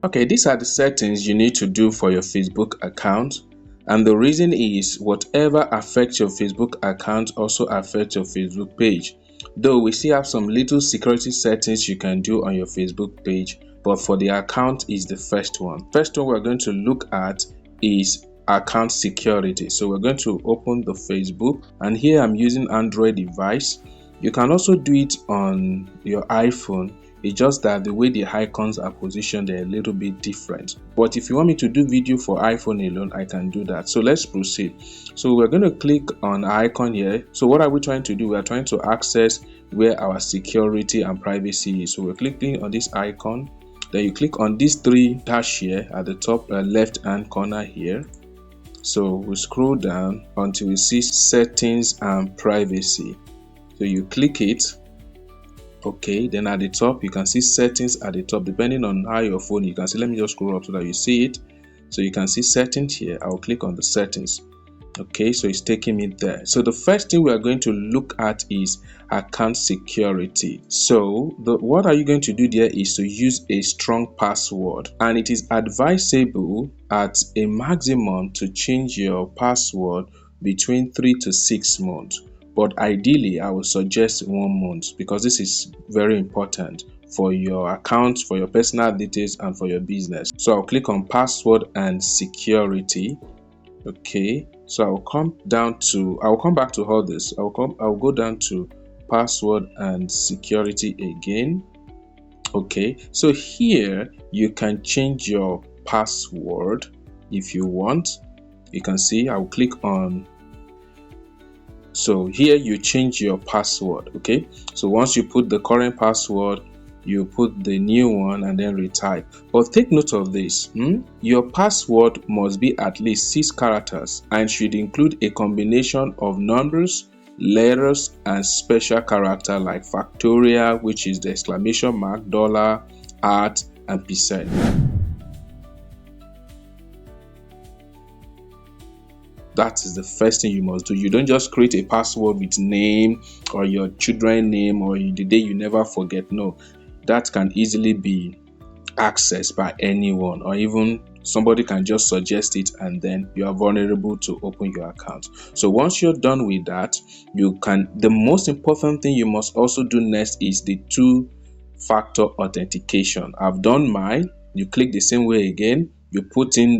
Okay, these are the settings you need to do for your Facebook account. And the reason is whatever affects your Facebook account also affects your Facebook page. Though we still have some little security settings you can do on your Facebook page, but for the account is the first one. First one we're going to look at is account security. So we're going to open the Facebook, and here I'm using Android device. You can also do it on your iPhone. It's just that the way the icons are positioned, they're a little bit different. But if you want me to do video for iPhone alone, I can do that. So let's proceed. So we're going to click on icon here. So what are we trying to do? We're trying to access where our security and privacy is. So we're clicking on this icon. Then you click on these three dash here at the top left hand corner here. So we scroll down until we see settings and privacy. So you click it. Okay, then at the top you can see settings at the top. Depending on how your phone, you can see, let me just scroll up so that you see it. So you can see settings here. I'll click on the settings. Okay, so it's taking me there. So the first thing we are going to look at is account security. So what are you going to do there is to use a strong password, and it is advisable at a maximum to change your password between 3 to 6 months. But ideally, I would suggest 1 month because this is very important for your account, for your personal details, and for your business. So I'll click on password and security. Okay, so I'll come back to all this. I'll go down to password and security again. Okay, so here you can change your password if you want. You can see I'll click on. So here you change your password. Okay, so once you put the current password, you put the new one and then retype. But take note of this. Your password must be at least 6 characters and should include a combination of numbers, letters, and special character like factorial, which is the exclamation mark, dollar, at, and percent. That is the first thing you must do. You don't just create a password with name or your children's name or the day you never forget. No, that can easily be accessed by anyone, or even somebody can just suggest it, and then you are vulnerable to open your account. So once you're done with that, the most important thing you must also do next is the 2-factor authentication. I've done mine. You click the same way again. You put in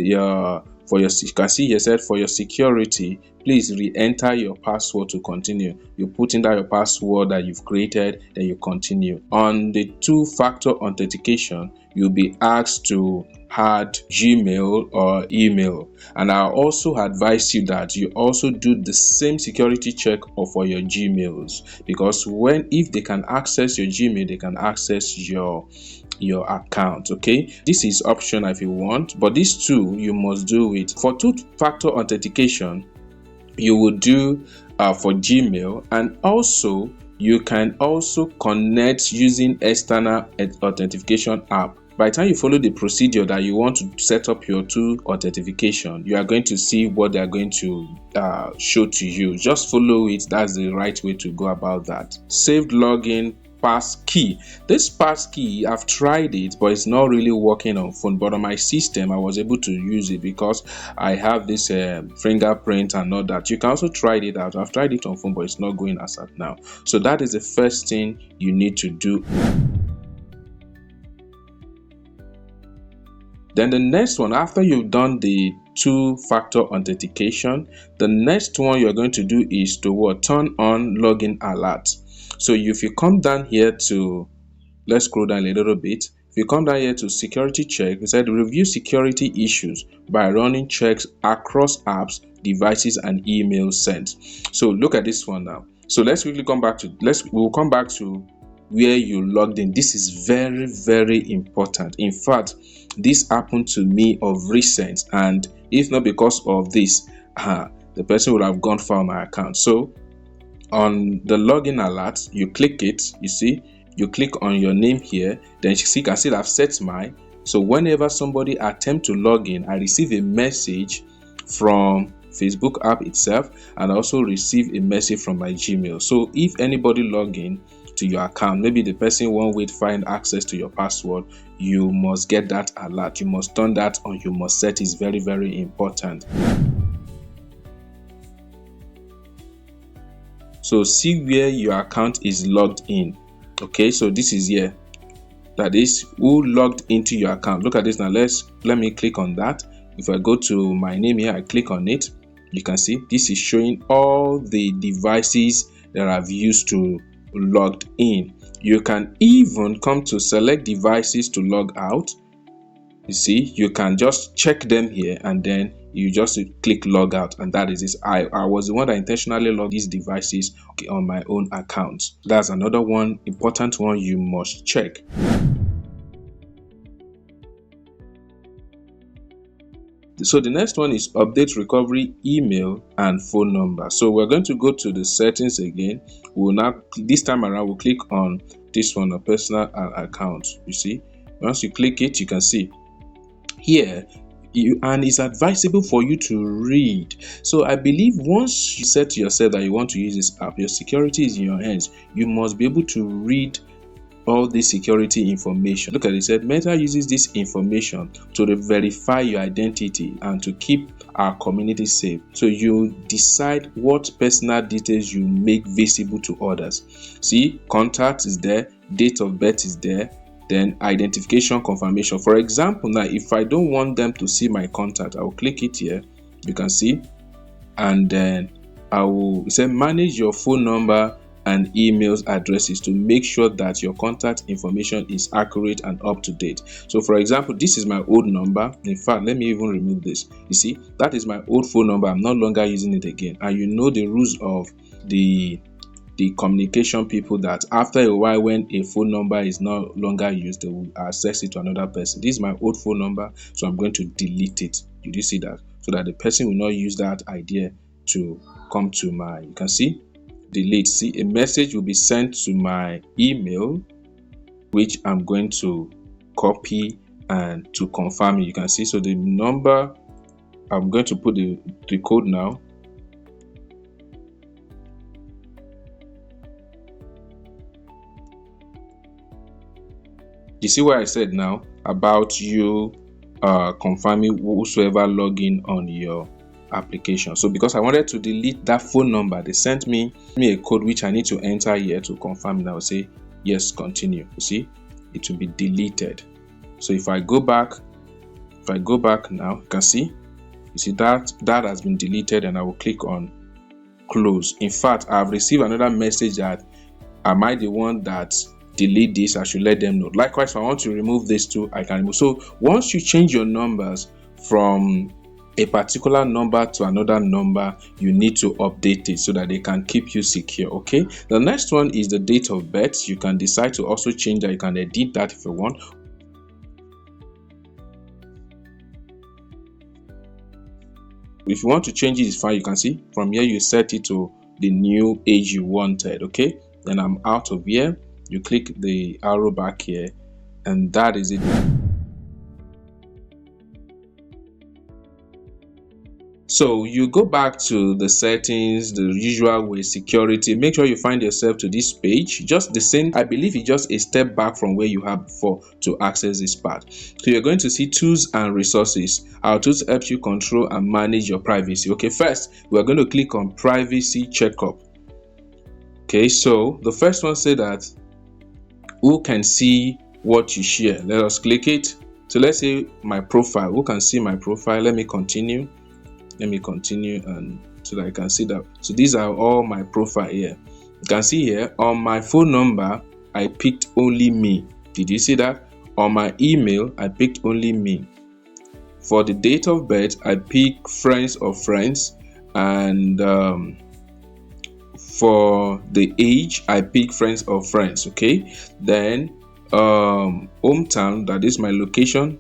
you can see here said for your security, please re-enter your password to continue. You put in that your password that you've created, then you continue. On the 2-factor authentication, you'll be asked to add Gmail or email, and I also advise you that you also do the same security check for your Gmails, because if they can access your Gmail, they can access your account. Okay, this is optional if you want, but these two you must do it. For 2-factor authentication, you will do for Gmail, and also you can also connect using external authentication app. By the time you follow the procedure that you want to set up your 2 authentication, you are going to see what they are going to show to you. Just follow it. That's the right way to go about that. Saved login passkey. This passkey, I've tried it, but it's not really working on phone. But on my system, I was able to use it because I have this fingerprint and all that. You can also try it out. I've tried it on phone, but it's not going as at now. So that is the first thing you need to do. Then the next one, after you've done the 2-factor authentication, the next one you're going to do is to turn on login alert. So if you come down here to, let's scroll down a little bit. If you come down here to security check, it said review security issues by running checks across apps, devices, and emails sent. So look at this one now. So let's quickly we'll come back to where you logged in. This is very, very important. In fact, this happened to me of recent, and if not because of this, the person would have gone for my account. So on the login alert, you click it. You see, you click on your name here. Then you can see I've set mine. So whenever somebody attempts to log in, I receive a message from Facebook app itself, and also receive a message from my Gmail. So if anybody log in to your account. Maybe the person won't wait find access to your password. You must get that alert. You must turn that on. You must set. It's very, very important. So see where your account is logged in. Okay, so this is here. That is who logged into your account. Look at this now. Let me click on that. If I go to my name here, I click on it. You can see this is showing all the devices that I've used to logged in. You can even come to select devices to log out. You see, you can just check them here and then you just click log out, and that is it. I was the one that intentionally logged these devices on my own account. That's another one important one you must check. So the next one is update recovery email and phone number. So we're going to go to the settings again. We'll now, this time around, we'll click on this one, a personal account. You see, once you click it, you can see here and it's advisable for you to read. So I believe once you set to yourself that you want to use this app, your security is in your hands. You must be able to read all this security information. Look at it, it said Meta uses this information to verify your identity and to keep our community safe. So you decide what personal details you make visible to others. See, contact is there, date of birth is there, then identification confirmation. For example, now if I don't want them to see my contact, I will click it here. You can see, and then I will say manage your phone number and emails addresses to make sure that your contact information is accurate and up to date. So for example, this is my old number. In fact, let me even remove this. You see, that is my old phone number. I'm no longer using it again. And you know the rules of the communication people, that after a while when a phone number is no longer used, they will access it to another person. This is my old phone number, so I'm going to delete it. Did you see that? So that the person will not use that idea to come to my, you can see, delete. See, a message will be sent to my email, which I'm going to copy and to confirm it. You can see, so the number, I'm going to put the code now. You see what I said now about you confirming whosoever login on your application. So because I wanted to delete that phone number, they sent me a code which I need to enter here to confirm, and I will say yes, continue. You see, it will be deleted. So if I go back now, you can see, you see that has been deleted, and I will click on close. In fact, I've received another message that am I the one that delete this? I should let them know. Likewise, if I want to remove this too, I can remove. So once you change your numbers from a particular number to another number, you need to update it so that they can keep you secure. Okay, the next one is the date of birth. You can decide to also change that. You can edit that if you want. If you want to change it, it's fine. You can see from here you set it to the new age you wanted. Okay, then I'm out of here. You click the arrow back here, and that is it. So you go back to the settings, the usual way, security. Make sure you find yourself to this page. Just the same, I believe it's just a step back from where you have before to access this part. So you're going to see tools and resources. Our tools help you control and manage your privacy. Okay, first we're going to click on privacy checkup. Okay, so the first one said that who can see what you share. Let us click it. So let's say my profile. Who can see my profile? Let me continue, and so that I can see that. So these are all my profile here. You can see here on my phone number I picked only me. Did you see that? On my email I picked only me. For the date of birth I picked friends of friends, and for the age I pick friends of friends. Okay, then hometown, that is my location,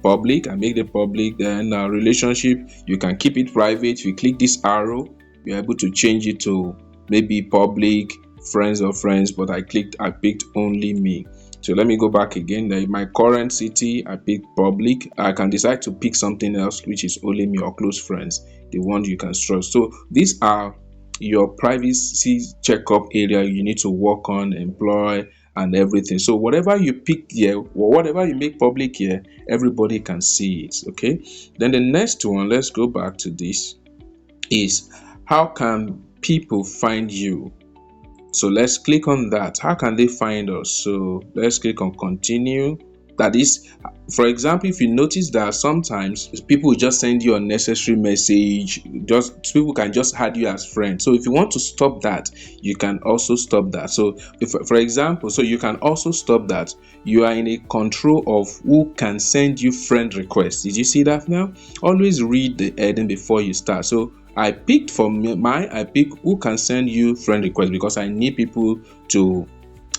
public, I make the public. Then relationship, you can keep it private. If you click this arrow, you're able to change it to maybe public, friends of friends, but I picked only me. So let me go back again. Then my current city I picked public. I can decide to pick something else which is only me or close friends, the one you can trust. So these are your privacy checkup area you need to work on, employ and everything. So whatever you pick here or whatever you make public here, everybody can see it. Okay, then the next one, let's go back to this, is how can people find you? So let's click on that. How can they find us? So let's click on continue. That is, for example, if you notice that sometimes people just send you unnecessary message, just people can just add you as friends. So if you want to stop that, you can also stop that. So if, for example, so you can also stop that. You are in a control of who can send you friend requests. Did you see that now? Always read the heading before you start. So I picked I pick who can send you friend requests because I need people to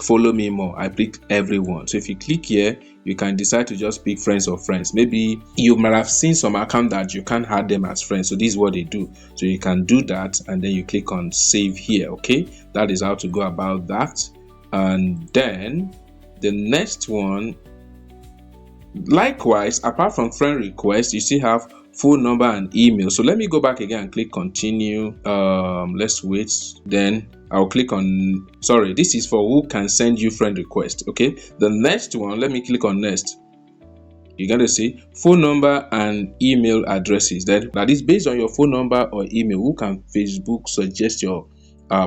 follow me more. I pick everyone. So if you click here, you can decide to just pick friends or friends. Maybe you might have seen some account that you can't add them as friends. So this is what they do. So you can do that and then you click on save here. Okay, that is how to go about that. And then the next one, likewise, apart from friend request, you still have phone number and email. So let me go back again and click continue. Let's wait. Then I'll click on, sorry, this is for who can send you friend request. Okay, the next one, let me click on next. You're going to see phone number and email addresses. That is based on your phone number or email. Who can Facebook suggest your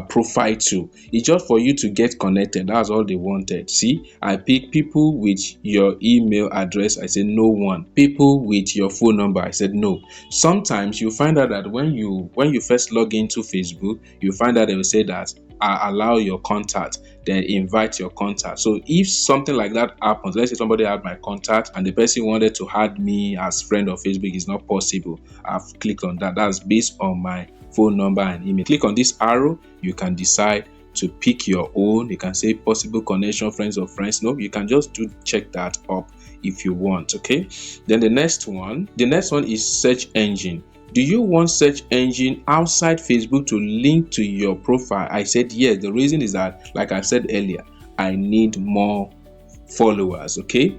profile to? It's just for you to get connected. That's all they wanted. See, I pick people with your email address. I said no one. People with your phone number. I said no. Sometimes you find out that when you first log into Facebook, you find out they will say that allow your contact, then invite your contact. So if something like that happens, let's say somebody had my contact and the person wanted to add me as friend on Facebook, is not possible. I've clicked on that. That's based on my phone number and email. Click on this arrow, you can decide to pick your own. You can say possible connection, friends or friends. No, you can just check that up if you want. Okay, then the next one is search engine. Do you want search engine outside Facebook to link to your profile? I said yes. The reason is that, like I said earlier, I need more followers. Okay,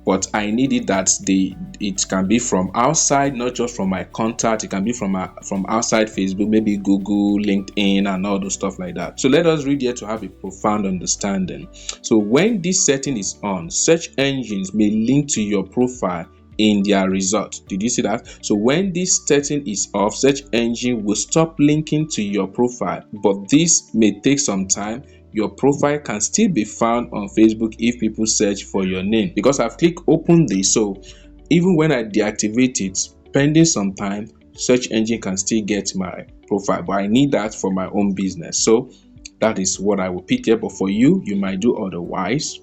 but I need it that it can be from outside, not just from my contact. It can be from outside Facebook, maybe Google, LinkedIn, and all those stuff like that. So let us read here to have a profound understanding. So when this setting is on, search engines may link to your profile in their result. Did you see that? So when this setting is off, search engine will stop linking to your profile, but this may take some time. Your profile can still be found on Facebook if people search for your name, because I've clicked open this. So even when I deactivate it, pending some time, search engine can still get my profile, but I need that for my own business. So that is what I will pick here, but for you, you might do otherwise.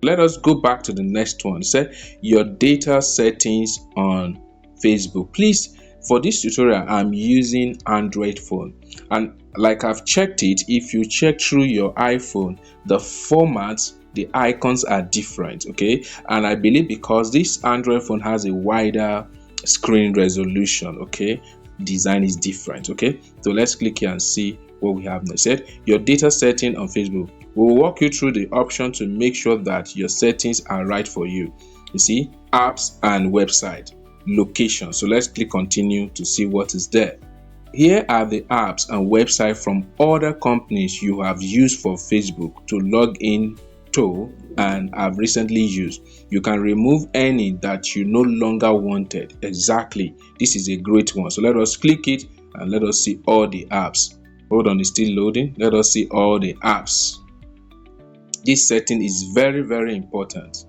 Let us go back to the next one. Say your data settings on Facebook. Please, for this tutorial, I'm using Android phone, and like I've checked it, if you check through your iPhone, the formats, the icons are different. Okay, and I believe because this Android phone has a wider screen resolution, okay, design is different. Okay, so let's click here and see what we have next. Said your data setting on Facebook. We will walk you through the option to make sure that your settings are right for you. You see, apps and website, location. So let's click continue to see what is there. Here are the apps and website from other companies you have used for Facebook to log in to and have recently used. You can remove any that you no longer wanted. Exactly. This is a great one. So let us click it and let us see all the apps. Hold on, it's still loading. Let us see all the apps. This setting is very, very important.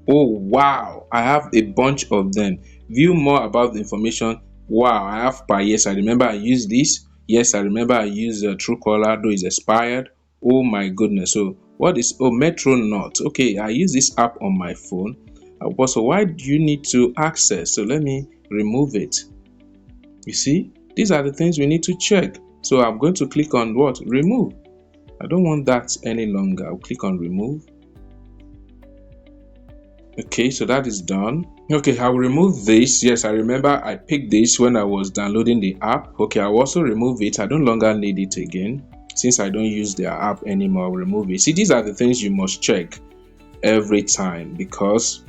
Oh wow, I have a bunch of them. View more about the information. Wow, I have yes, I remember I used this. Yes, I remember I used Truecaller, though it's expired. Oh my goodness. So what is Metronaut? Okay, I use this app on my phone. But so why do you need to access? So let me remove it. You see, these are the things we need to check. So I'm going to click on what? Remove. I don't want that any longer. I'll click on remove. Okay, so that is done. Okay, I will remove this. Yes, I remember I picked this when I was downloading the app. Okay, I'll also remove it. I no longer need it again. Since I don't use their app anymore, I'll remove it. See, these are the things you must check every time because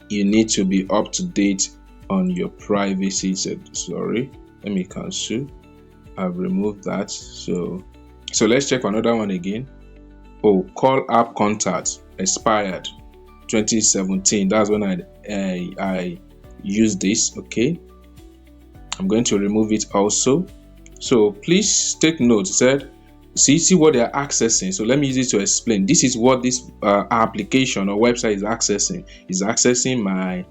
you need to be up to date on your privacy. Sorry, let me cancel. I've removed that. So let's check another one again. Oh, call app contact expired 2017. That's when I used this. Okay, I'm going to remove it also. So please take note. It said, see what they're accessing. So let me use it to explain. This is what this application or website is accessing. It's accessing my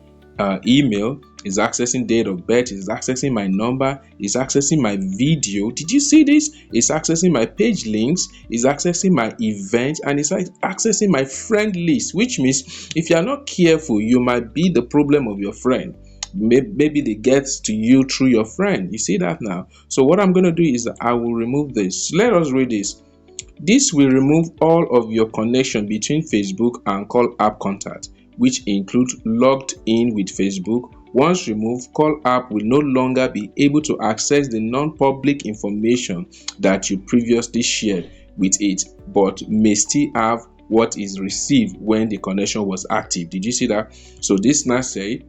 email, is accessing date of birth, is accessing my number, is accessing my video. Did you see this? It's accessing my page links, is accessing my events, and it's accessing my friend list, which means if you are not careful, you might be the problem of your friend. Maybe they get to you through your friend. You see that now? So what I'm going to do is I will remove this. Let us read this. This will remove all of your connection between Facebook and call app contact, which include logged in with Facebook. Once removed, call app will no longer be able to access the non-public information that you previously shared with it, but may still have what is received when the connection was active. Did you see that? So this now say,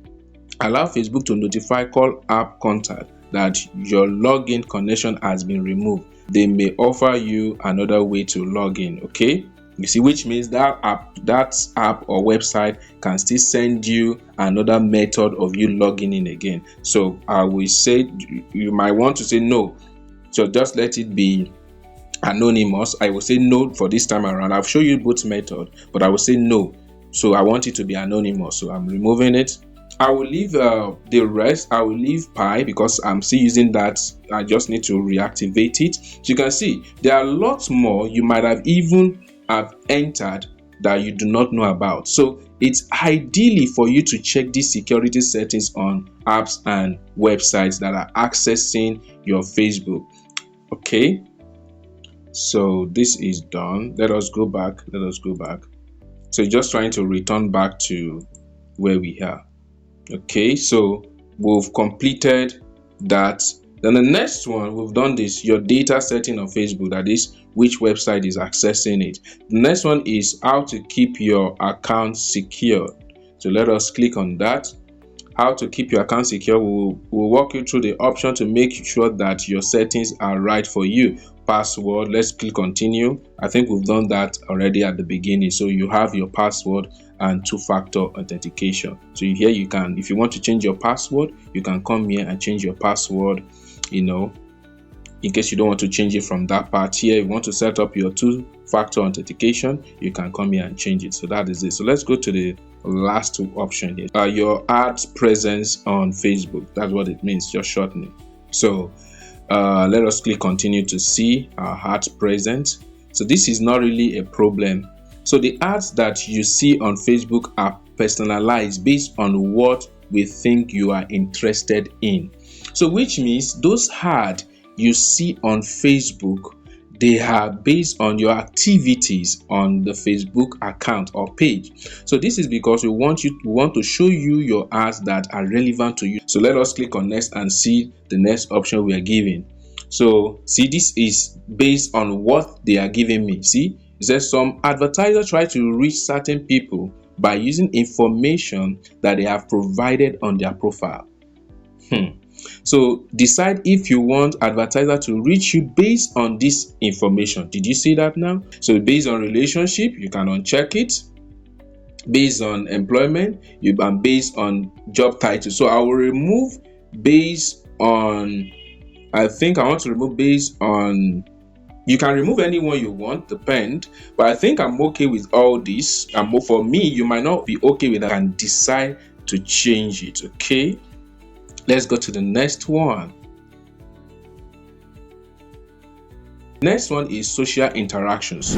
allow Facebook to notify call app contact that your login connection has been removed. They may offer you another way to log in. Okay, you see, which means that app or website can still send you another method of you logging in again. So I will say you might want to say no, so just let it be anonymous. I will say no for this time around. I'll show you both method, but I will say no. So I want it to be anonymous, so I'm removing it. I will leave the rest. I will leave Pi because I'm still using that. I just need to reactivate it. So you can see there are lots more you might have even have entered that you do not know about. So it's ideally for you to check these security settings on apps and websites that are accessing your Facebook. Okay, so this is done. Let us go back. So just trying to return back to where we are. Okay, so we've completed that. Then the next one, we've done this, your data setting on Facebook, that is which website is accessing it. The next one is how to keep your account secure. So let us click on that. How to keep your account secure. We'll walk you through the option to make sure that your settings are right for you. Password, let's click continue. I think we've done that already at the beginning. So you have your password and two-factor authentication. So here you can, if you want to change your password, you can come here and change your password, in case you don't want to change it from that part. Here, you want to set up your two-factor authentication, you can come here and change it. So that is it. So let's go to the last option here. Your ads presence on Facebook. That's what it means, just shortening. So let us click continue to see our ads presence. So this is not really a problem. So the ads that you see on Facebook are personalized based on what we think you are interested in. So which means those ads you see on Facebook, they are based on your activities on the Facebook account or page. So this is because we want to show you your ads that are relevant to you. So let us click on next and see the next option we are giving. So see, this is based on what they are giving me. See, it says some advertisers try to reach certain people by using information that they have provided on their profile. So decide if you want advertiser to reach you based on this information. Did you see that now? So based on relationship, you can uncheck it. Based on employment, you can based on job title. So I will remove based on, I think I want to remove based on, you can remove anyone you want, depend, but I think I'm okay with all this. And for me, you might not be okay with that and decide to change it. Okay, let's go to the next one. Next one is social interactions.